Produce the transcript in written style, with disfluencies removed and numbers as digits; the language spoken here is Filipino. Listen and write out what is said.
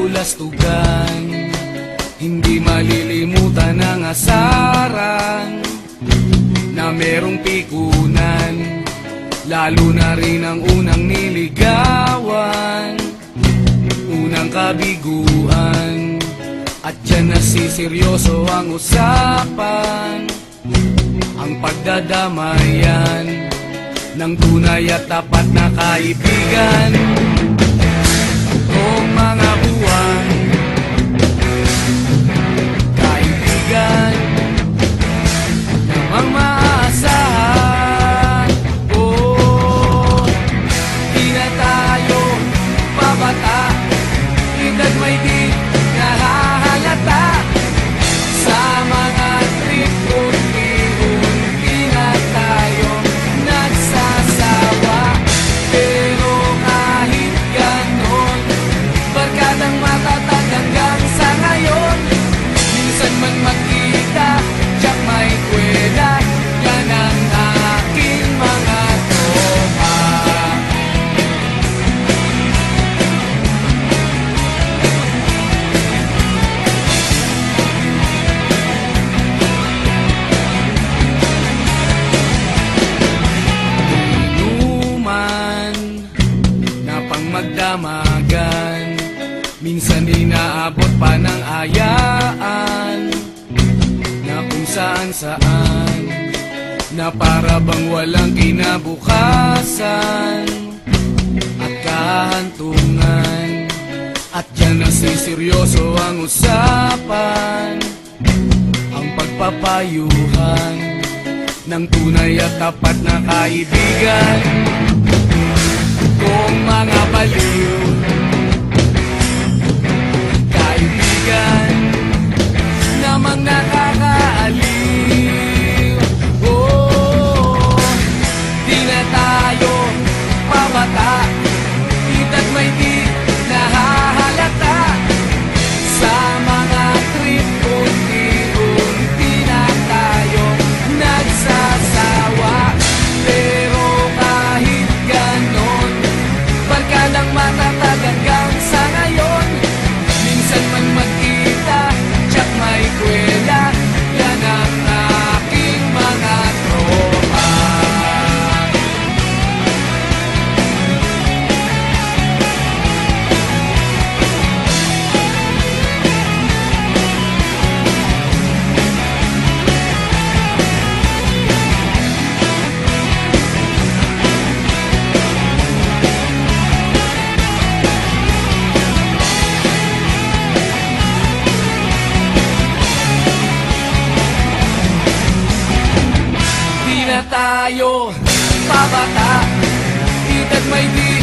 kabulastugan. Hindi malilimutan ang asaran na merong pikunan, lalo na rin ang unang niligawan, unang kabiguan. At dyan nasiseryoso ang usapan, ang pagdadamayan ng tunay at tapat na kaibigan. Kung mga buwan, kaibigan namang maaasahan. Oh, di na tayo pabata, edad may di nahahalata. Sa mga trip unti-unti na tayo nagsasawa. Pero kahit ganon, barkadang matatag hanggang sa ngayon. Minsan man magkita, tiyak may kwela, yan ang aking mga tropa. Inuman na pang magdamagan, minsan inaabot pa ng ayaan, na kung saan-saan, na para bang walang kinabukasan at kahantungan. At dyan nasiseryoso ang usapan, ang pagpapayuhan ng tunay at tapat na kaibigan. Kung mga baliw, kaibigan namang nakakaaliw. Oh, di na tayo pabata, edad may di nahahalata. Sa mga trip unti-unti na tayo nagsasawa. Pero kahit ganon, barkadang matatag hanggang sa ngayon. Minsan man magkita, tiyak may kwela, yan ang aking mga tropa. Di na tayo pabata, edad may di